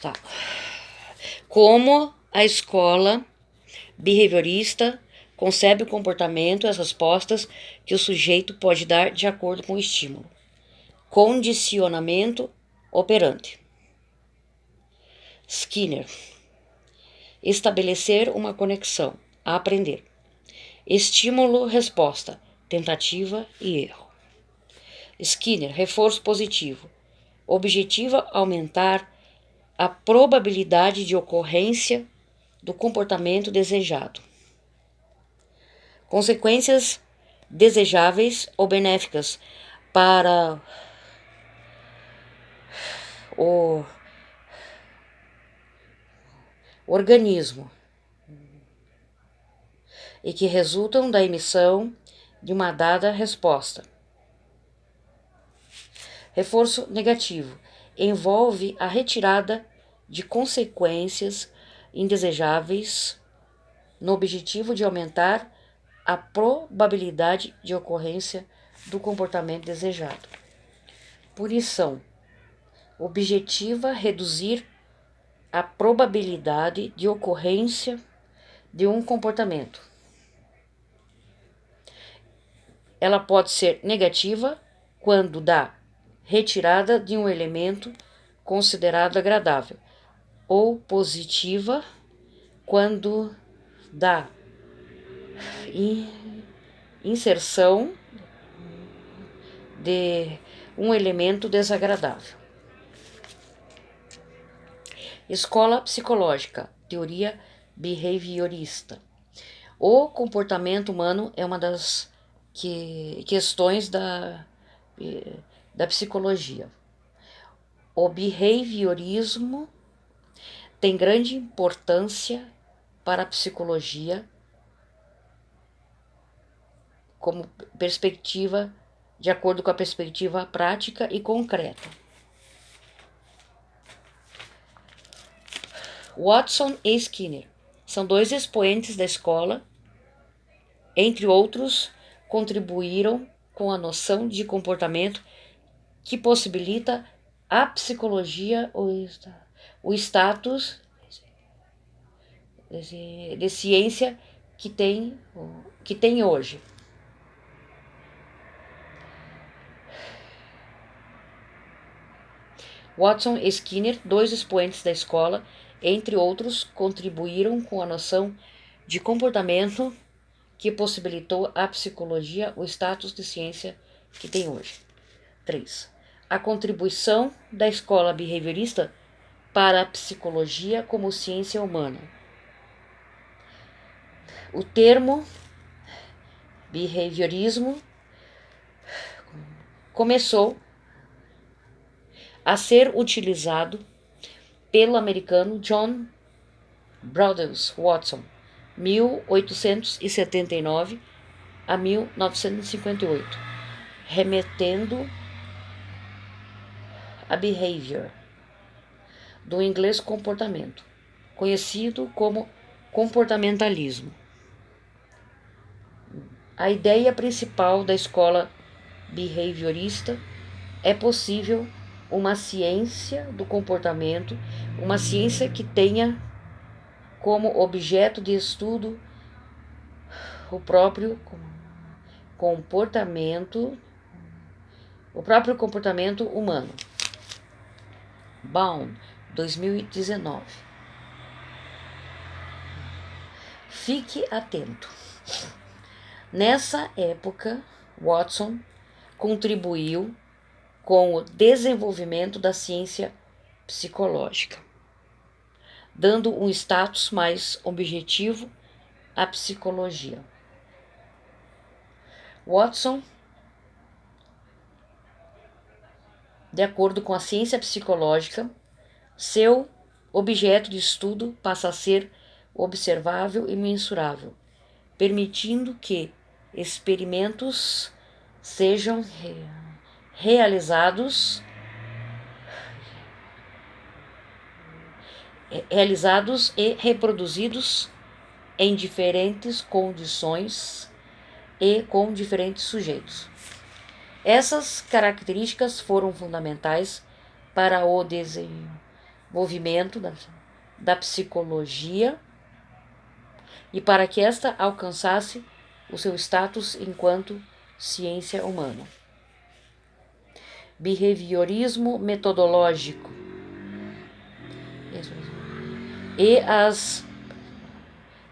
Tá. Como a escola behaviorista concebe o comportamento e as respostas que o sujeito pode dar de acordo com o estímulo. Condicionamento operante. Skinner. Estabelecer uma conexão. Aprender. Estímulo-resposta. Tentativa e erro. Skinner. Reforço positivo. Objetiva aumentar a probabilidade de ocorrência do comportamento desejado. Consequências desejáveis ou benéficas para o organismo e que resultam da emissão de uma dada resposta. Reforço negativo envolve a retirada de consequências indesejáveis no objetivo de aumentar a probabilidade de ocorrência do comportamento desejado. Punição objetiva reduzir a probabilidade de ocorrência de um comportamento. Ela pode ser negativa quando dá retirada de um elemento considerado agradável, ou positiva quando dá inserção de um elemento desagradável. Escola psicológica, teoria behaviorista. O comportamento humano é uma das questões da psicologia. O behaviorismo tem grande importância para a psicologia como perspectiva, de acordo com a perspectiva prática e concreta. Watson e Skinner são dois expoentes da escola, entre outros, contribuíram com a noção de comportamento que possibilita a psicologia o status de ciência que tem hoje. Watson e Skinner, dois expoentes da escola, entre outros, contribuíram com a noção de comportamento que possibilitou à psicologia o status de ciência que tem hoje. 3. A contribuição da escola behaviorista para a psicologia como ciência humana. O termo behaviorismo começou a ser utilizado pelo americano John Broadus Watson, 1879 a 1958, remetendo a behavior, do inglês comportamento, conhecido como comportamentalismo. A ideia principal da escola behaviorista é possível uma ciência do comportamento, uma ciência que tenha como objeto de estudo o próprio comportamento humano. Baum, 2019. Fique atento. Nessa época, Watson contribuiu com o desenvolvimento da ciência psicológica, dando um status mais objetivo à psicologia. Watson, de acordo com a ciência psicológica, seu objeto de estudo passa a ser observável e mensurável, permitindo que experimentos sejam realizados e reproduzidos em diferentes condições e com diferentes sujeitos. Essas características foram fundamentais para o desenvolvimento da psicologia e para que esta alcançasse o seu status enquanto ciência humana. Behaviorismo metodológico e as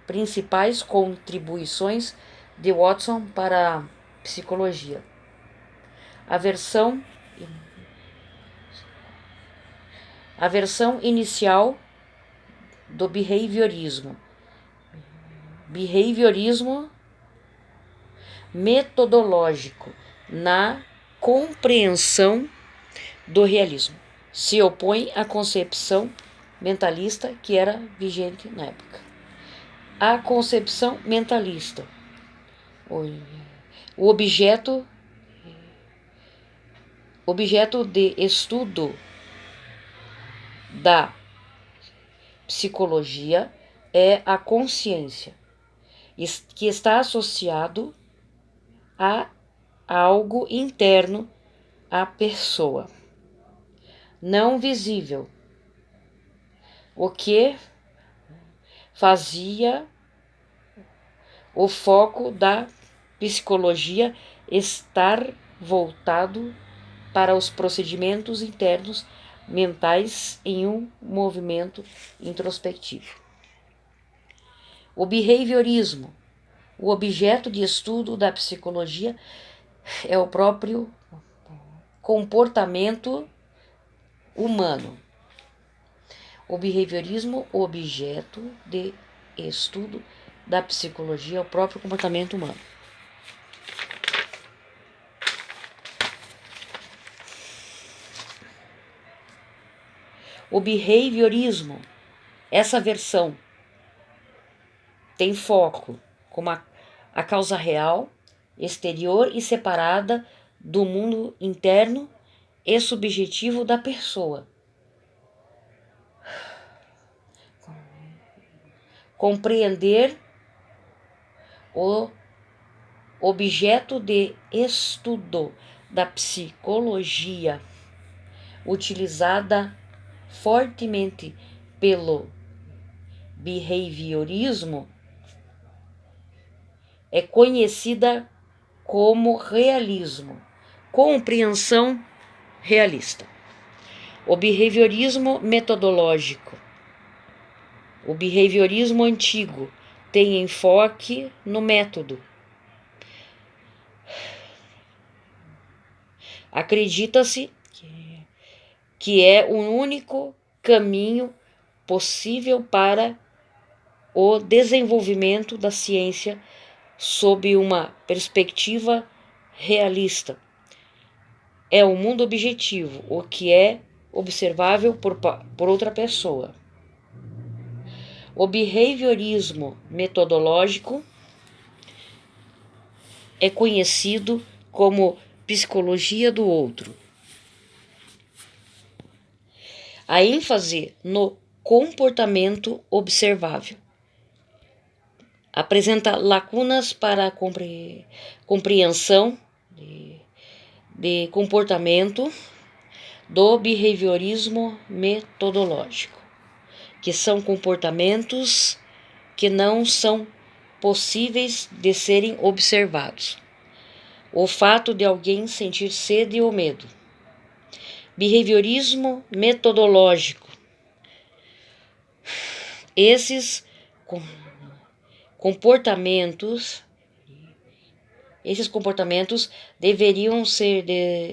principais contribuições de Watson para a psicologia. A versão inicial do behaviorismo. Behaviorismo metodológico na compreensão do realismo. Se opõe à concepção mentalista que era vigente na época. A concepção mentalista. O objeto de estudo da psicologia é a consciência, que está associado a algo interno à pessoa, não visível, o que fazia o foco da psicologia estar voltado para os procedimentos internos mentais em um movimento introspectivo. O behaviorismo, o objeto de estudo da psicologia, é o próprio comportamento humano. O behaviorismo, o objeto de estudo da psicologia, é o próprio comportamento humano. O behaviorismo, essa versão, tem foco como a causa real, exterior e separada do mundo interno e subjetivo da pessoa. Compreender o objeto de estudo da psicologia, utilizada fortemente pelo behaviorismo, é conhecida como realismo, compreensão realista. O behaviorismo metodológico. O behaviorismo antigo tem enfoque no método. Acredita-se que é o único caminho possível para o desenvolvimento da ciência sob uma perspectiva realista. É o mundo objetivo, o que é observável por outra pessoa. O behaviorismo metodológico é conhecido como psicologia do outro. A ênfase no comportamento observável apresenta lacunas para a compreensão de comportamento do behaviorismo metodológico, que são comportamentos que não são possíveis de serem observados. O fato de alguém sentir sede ou medo. Behaviorismo metodológico. Esses comportamentos deveriam ser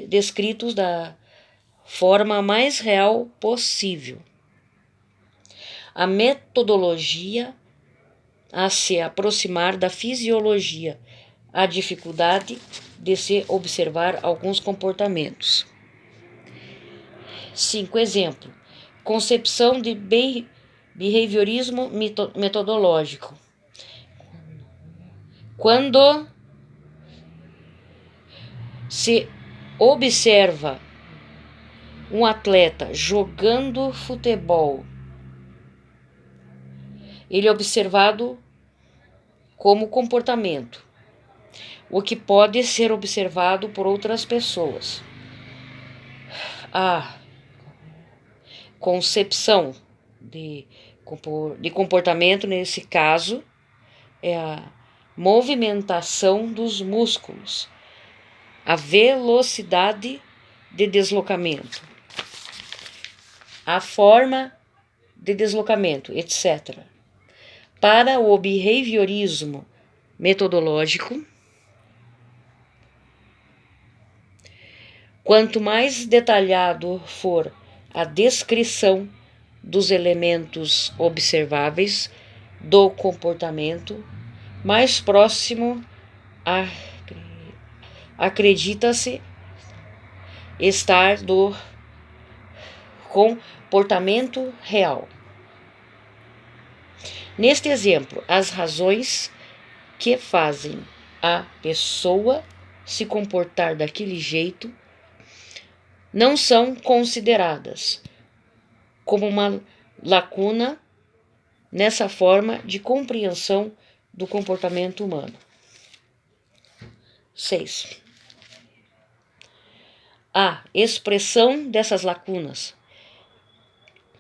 descritos da forma mais real possível. A metodologia a se aproximar da fisiologia, a dificuldade de se observar alguns comportamentos. 5. Exemplo. Concepção de behaviorismo metodológico. Quando se observa um atleta jogando futebol, ele é observado como comportamento, o que pode ser observado por outras pessoas. concepção de comportamento, nesse caso, é a movimentação dos músculos, a velocidade de deslocamento, a forma de deslocamento, etc. Para o behaviorismo metodológico, quanto mais detalhado for a descrição dos elementos observáveis do comportamento, mais próximo acredita-se estar do comportamento real. Neste exemplo, as razões que fazem a pessoa se comportar daquele jeito não são consideradas como uma lacuna nessa forma de compreensão do comportamento humano. 6. A expressão dessas lacunas.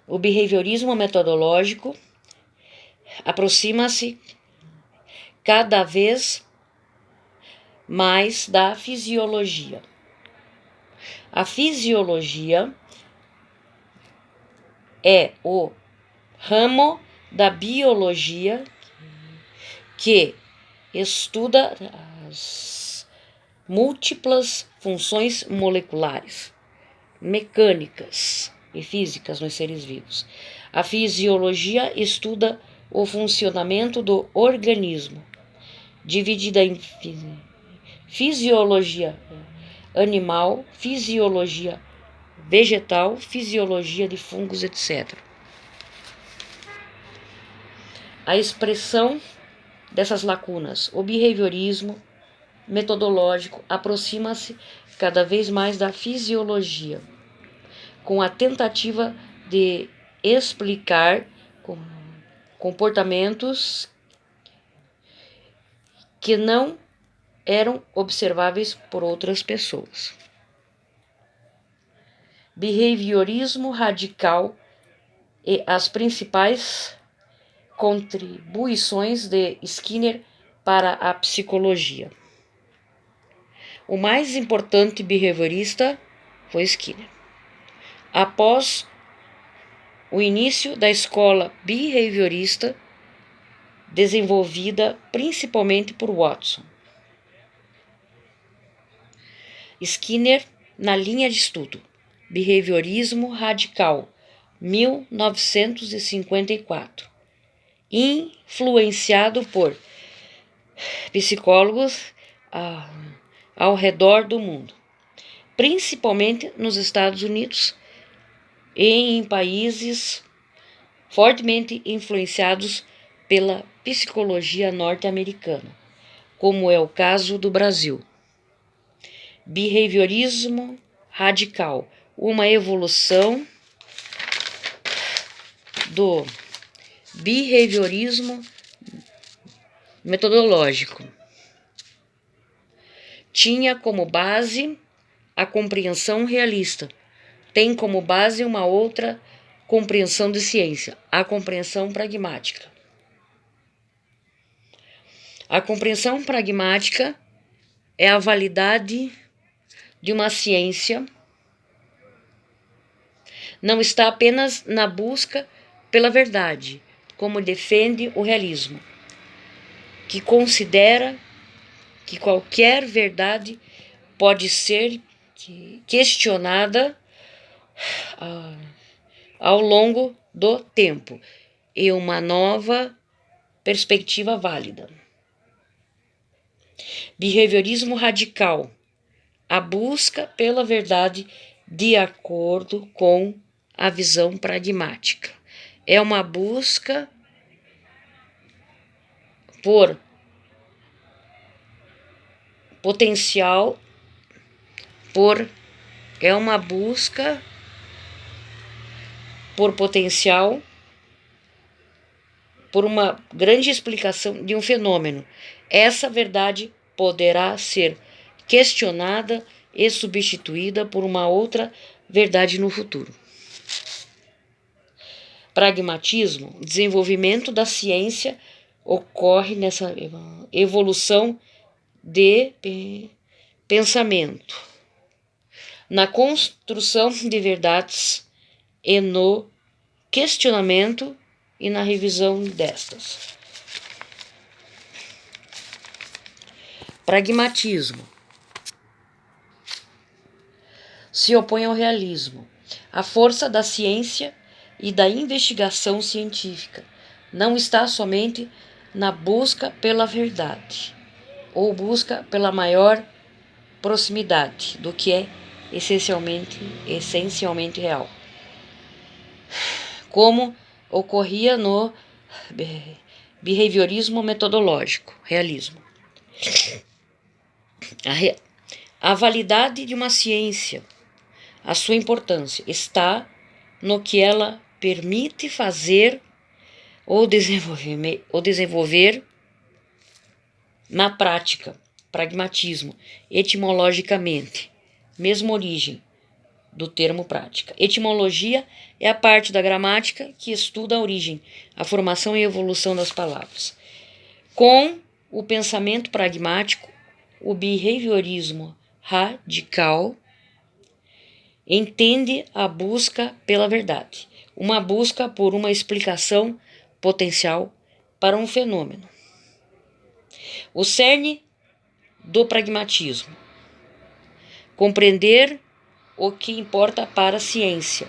O behaviorismo metodológico aproxima-se cada vez mais da fisiologia. A fisiologia é o ramo da biologia que estuda as múltiplas funções moleculares, mecânicas e físicas nos seres vivos. A fisiologia estuda o funcionamento do organismo, dividida em fisiologia animal, fisiologia vegetal, fisiologia de fungos, etc. A expressão dessas lacunas. O behaviorismo metodológico aproxima-se cada vez mais da fisiologia, com a tentativa de explicar comportamentos que não eram observáveis por outras pessoas. Behaviorismo radical e as principais contribuições de Skinner para a psicologia. O mais importante behaviorista foi Skinner. Após o início da escola behaviorista, desenvolvida principalmente por Watson, Skinner na linha de estudo Behaviorismo Radical, 1954, influenciado por psicólogos ao redor do mundo, principalmente nos Estados Unidos e em países fortemente influenciados pela psicologia norte-americana, como é o caso do Brasil. Behaviorismo radical, uma evolução do behaviorismo metodológico. Tinha como base a compreensão realista. Tem como base uma outra compreensão de ciência, a compreensão pragmática. A compreensão pragmática é a validade de uma ciência, não está apenas na busca pela verdade, como defende o realismo, que considera que qualquer verdade pode ser questionada ao longo do tempo e uma nova perspectiva válida. Behaviorismo radical, a busca pela verdade de acordo com a visão pragmática. É uma busca por potencial, por uma grande explicação de um fenômeno. Essa verdade poderá ser questionada e substituída por uma outra verdade no futuro. Pragmatismo, desenvolvimento da ciência ocorre nessa evolução de pensamento, na construção de verdades e no questionamento e na revisão destas. Pragmatismo se opõe ao realismo. A força da ciência e da investigação científica não está somente na busca pela verdade ou busca pela maior proximidade do que é essencialmente real, como ocorria no behaviorismo metodológico, realismo. A validade de uma ciência, a sua importância, está no que ela permite fazer ou desenvolver na prática. Pragmatismo, etimologicamente, mesma origem do termo prática. Etimologia é a parte da gramática que estuda a origem, a formação e a evolução das palavras. Com o pensamento pragmático, o behaviorismo radical entende a busca pela verdade, uma busca por uma explicação potencial para um fenômeno. O cerne do pragmatismo: compreender o que importa para a ciência.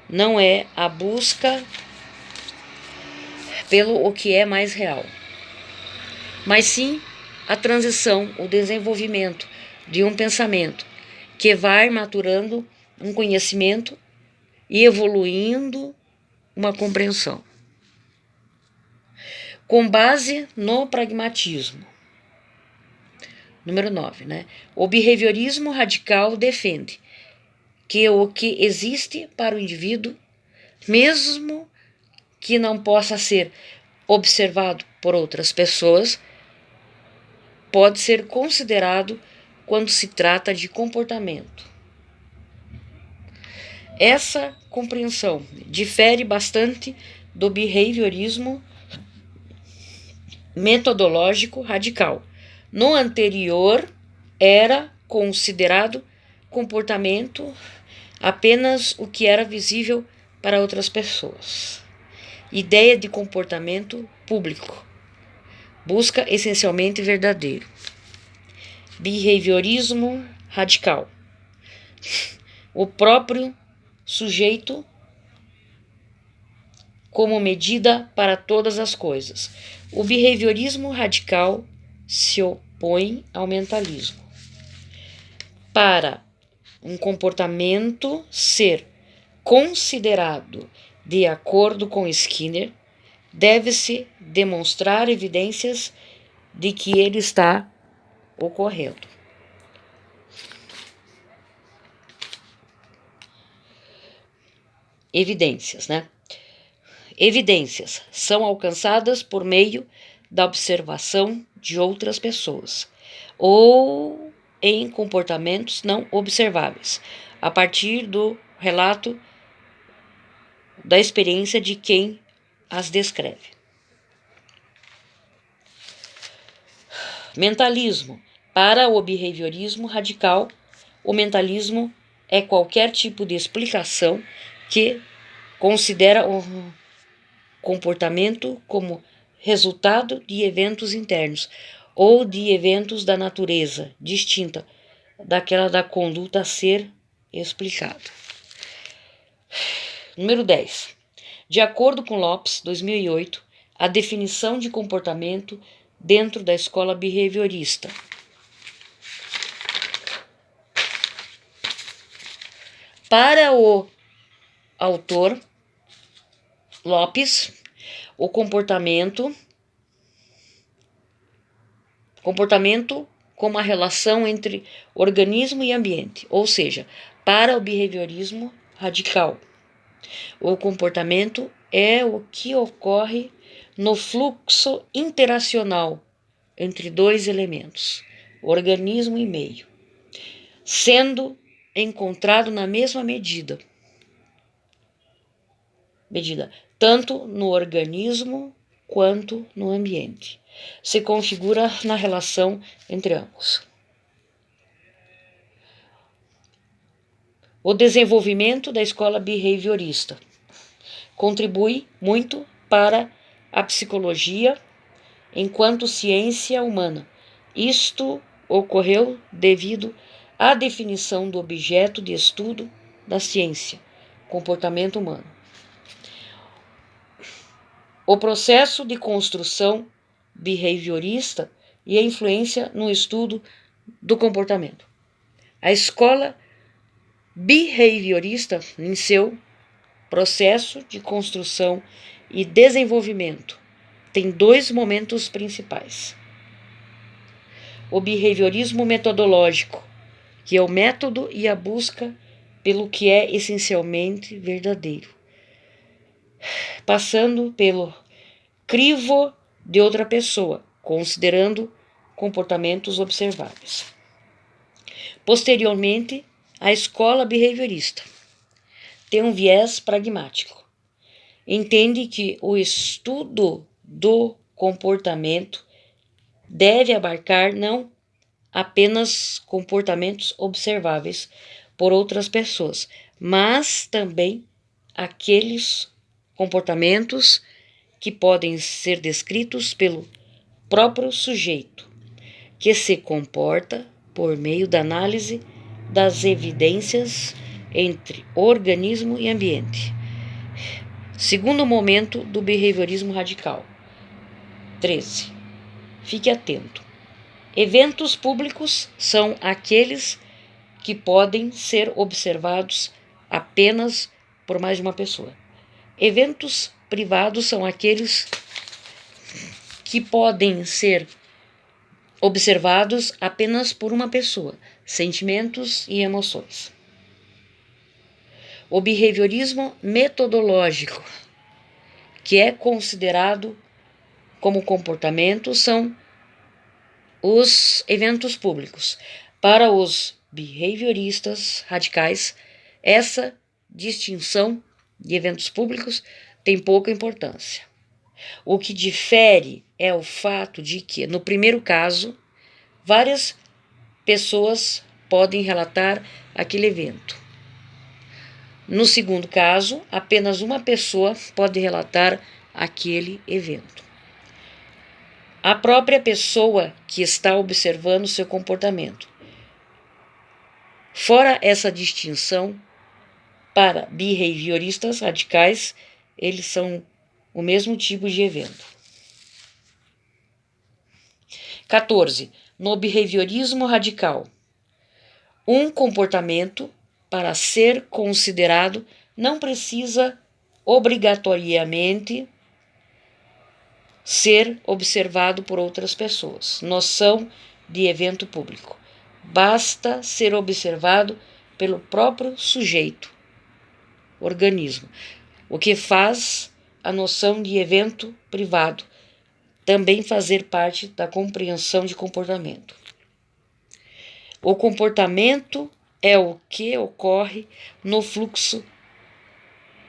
Não é a busca pelo o que é mais real, mas sim a transição, o desenvolvimento de um pensamento que vai maturando um conhecimento e evoluindo uma compreensão. Com base no pragmatismo. Número 9, né? O behaviorismo radical defende que o que existe para o indivíduo, mesmo que não possa ser observado por outras pessoas, pode ser considerado quando se trata de comportamento. Essa compreensão difere bastante do behaviorismo metodológico radical. No anterior, era considerado comportamento apenas o que era visível para outras pessoas. Ideia de comportamento público. Busca essencialmente verdadeiro. Behaviorismo radical. O próprio sujeito como medida para todas as coisas. O behaviorismo radical se opõe ao mentalismo. Para um comportamento ser considerado de acordo com Skinner, deve-se demonstrar evidências de que ele está ocorrendo. Evidências, né? Evidências são alcançadas por meio da observação de outras pessoas ou em comportamentos não observáveis, a partir do relato da experiência de quem as descreve. Mentalismo. Para o behaviorismo radical, o mentalismo é qualquer tipo de explicação que considera o comportamento como resultado de eventos internos ou de eventos da natureza distinta daquela da conduta a ser explicada. Número 10. De acordo com Lopes, 2008, a definição de comportamento dentro da escola behaviorista. Para o autor Lopes, o comportamento como a relação entre organismo e ambiente, ou seja, para o behaviorismo radical, o comportamento é o que ocorre no fluxo interacional entre dois elementos, organismo e meio, sendo encontrado na mesma medida medida tanto no organismo quanto no ambiente. Se configura na relação entre ambos. O desenvolvimento da escola behaviorista contribui muito para a psicologia enquanto ciência humana. Isto ocorreu devido à definição do objeto de estudo da ciência, comportamento humano. O processo de construção behaviorista e a influência no estudo do comportamento. A escola behaviorista, em seu processo de construção e desenvolvimento, tem dois momentos principais. O behaviorismo metodológico, que é o método e a busca pelo que é essencialmente verdadeiro, passando pelo crivo de outra pessoa, considerando comportamentos observáveis. Posteriormente, a escola behaviorista tem um viés pragmático. Entende que o estudo do comportamento deve abarcar não apenas comportamentos observáveis por outras pessoas, mas também aqueles comportamentos que podem ser descritos pelo próprio sujeito, que se comporta por meio da análise das evidências entre organismo e ambiente. Segundo momento do behaviorismo radical. 13. Fique atento. Eventos públicos são aqueles que podem ser observados apenas por mais de uma pessoa. Eventos privados são aqueles que podem ser observados apenas por uma pessoa, sentimentos e emoções. O behaviorismo metodológico, que é considerado como comportamento, são os eventos públicos. Para os behavioristas radicais, essa distinção de eventos públicos tem pouca importância. O que difere é o fato de que, no primeiro caso, várias pessoas podem relatar aquele evento. No segundo caso, apenas uma pessoa pode relatar aquele evento. A própria pessoa que está observando seu comportamento. Fora essa distinção, para behavioristas radicais, eles são o mesmo tipo de evento. 14. No behaviorismo radical, um comportamento, para ser considerado, não precisa obrigatoriamente ser observado por outras pessoas. Noção de evento público. Basta ser observado pelo próprio sujeito, organismo, o que faz a noção de evento privado também fazer parte da compreensão de comportamento. O comportamento é o que ocorre no fluxo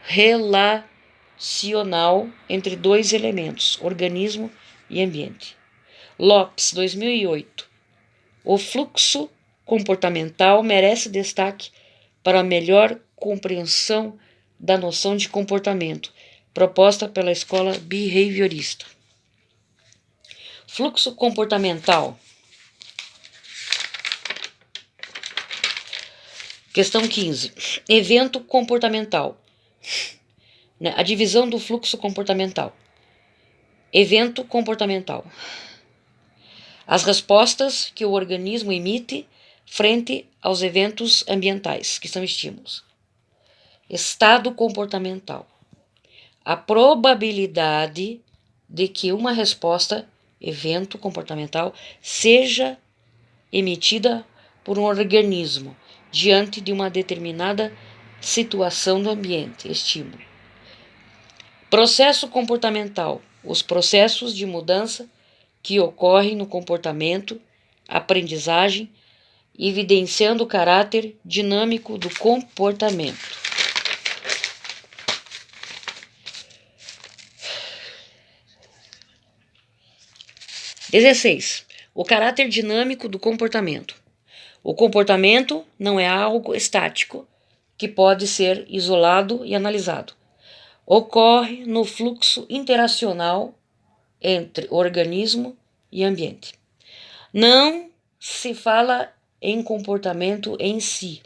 relacional entre dois elementos, organismo e ambiente. Lopes, 2008. O fluxo comportamental merece destaque para a melhor compreensão da noção de comportamento, proposta pela escola behaviorista. Fluxo comportamental. Questão 15. Evento comportamental. A divisão do fluxo comportamental. Evento comportamental. As respostas que o organismo emite frente aos eventos ambientais, que são estímulos. Estado comportamental. A probabilidade de que uma resposta, evento comportamental, seja emitida por um organismo diante de uma determinada situação do ambiente, estímulo. Processo comportamental. Os processos de mudança que ocorrem no comportamento, aprendizagem, evidenciando o caráter dinâmico do comportamento. 16. O caráter dinâmico do comportamento. O comportamento não é algo estático que pode ser isolado e analisado. Ocorre no fluxo interacional entre organismo e ambiente. Não se fala em comportamento em si.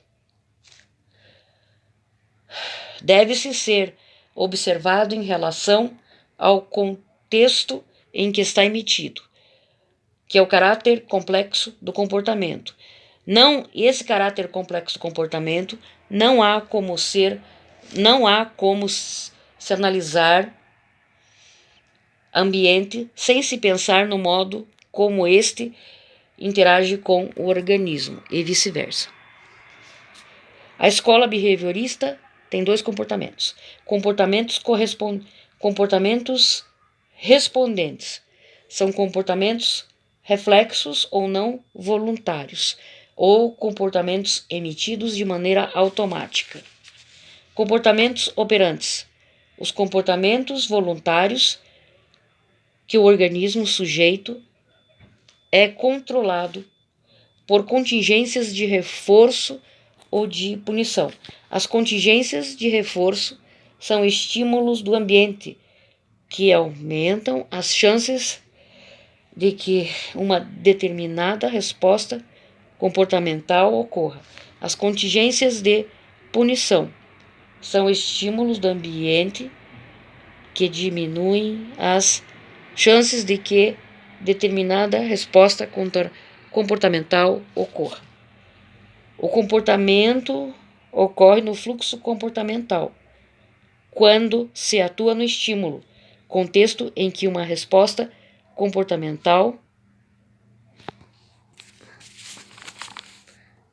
Deve-se ser observado em relação ao contexto em que está emitido, que é o caráter complexo do comportamento. Esse caráter complexo do comportamento não há como se analisar ambiente sem se pensar no modo como este interage com o organismo e vice-versa. A escola behaviorista tem 2 comportamentos. Comportamentos respondentes. São comportamentos reflexos ou não voluntários, ou comportamentos emitidos de maneira automática. Comportamentos operantes. Os comportamentos voluntários que o organismo sujeito é controlado por contingências de reforço ou de punição. As contingências de reforço são estímulos do ambiente que aumentam as chances de que uma determinada resposta comportamental ocorra. As contingências de punição são estímulos do ambiente que diminuem as chances de que determinada resposta comportamental ocorra. O comportamento ocorre no fluxo comportamental, quando se atua no estímulo, contexto em que uma resposta comportamental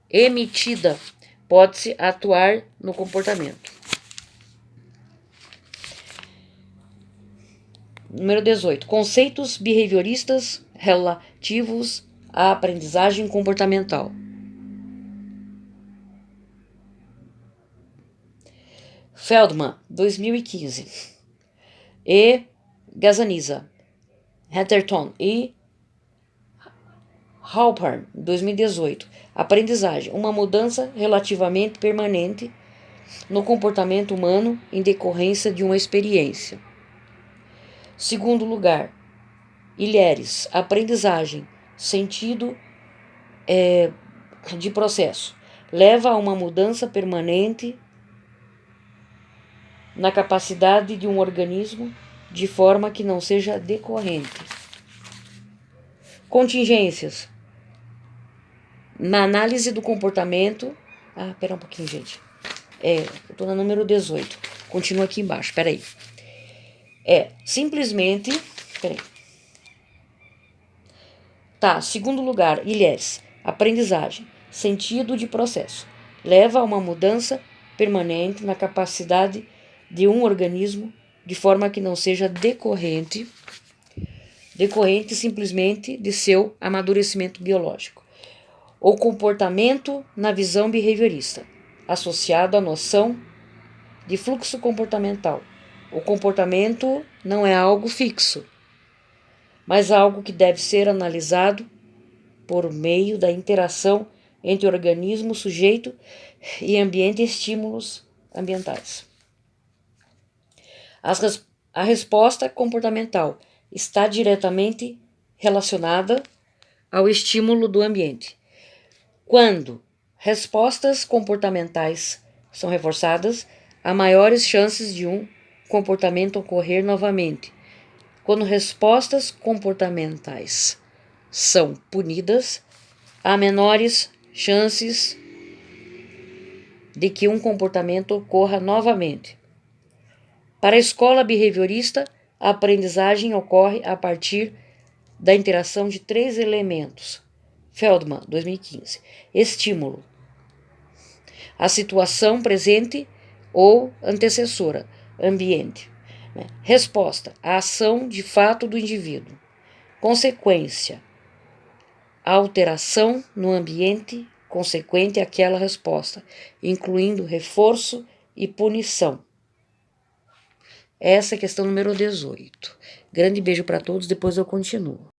emitida pode-se atuar no comportamento. Número 18. Conceitos behavioristas relativos à aprendizagem comportamental. Feldman, 2015. E Gazzaniga, Hatterton e Halpern, 2018. Aprendizagem, uma mudança relativamente permanente no comportamento humano em decorrência de uma experiência. Segundo lugar, Ilheres, aprendizagem, sentido de processo, leva a uma mudança permanente na capacidade de um organismo de forma que não seja decorrente. Contingências. Na análise do comportamento... Pera um pouquinho, gente. Eu tô no número 18. Continua aqui embaixo, peraí. Simplesmente... Peraí. Segundo lugar, Ilheres. Aprendizagem. Sentido de processo. Leva a uma mudança permanente na capacidade de um organismo de forma que não seja decorrente simplesmente de seu amadurecimento biológico. O comportamento na visão behaviorista, associado à noção de fluxo comportamental. O comportamento não é algo fixo, mas algo que deve ser analisado por meio da interação entre organismo, sujeito e ambiente e estímulos ambientais. A resposta comportamental está diretamente relacionada ao estímulo do ambiente. Quando respostas comportamentais são reforçadas, há maiores chances de um comportamento ocorrer novamente. Quando respostas comportamentais são punidas, há menores chances de que um comportamento ocorra novamente. Para a escola behaviorista, a aprendizagem ocorre a partir da interação de 3 elementos. Feldman, 2015. Estímulo. A situação presente ou antecessora. Ambiente. Resposta. A ação de fato do indivíduo. Consequência. A alteração no ambiente consequente àquela resposta, incluindo reforço e punição. Essa é a questão número 18. Grande beijo para todos, depois eu continuo.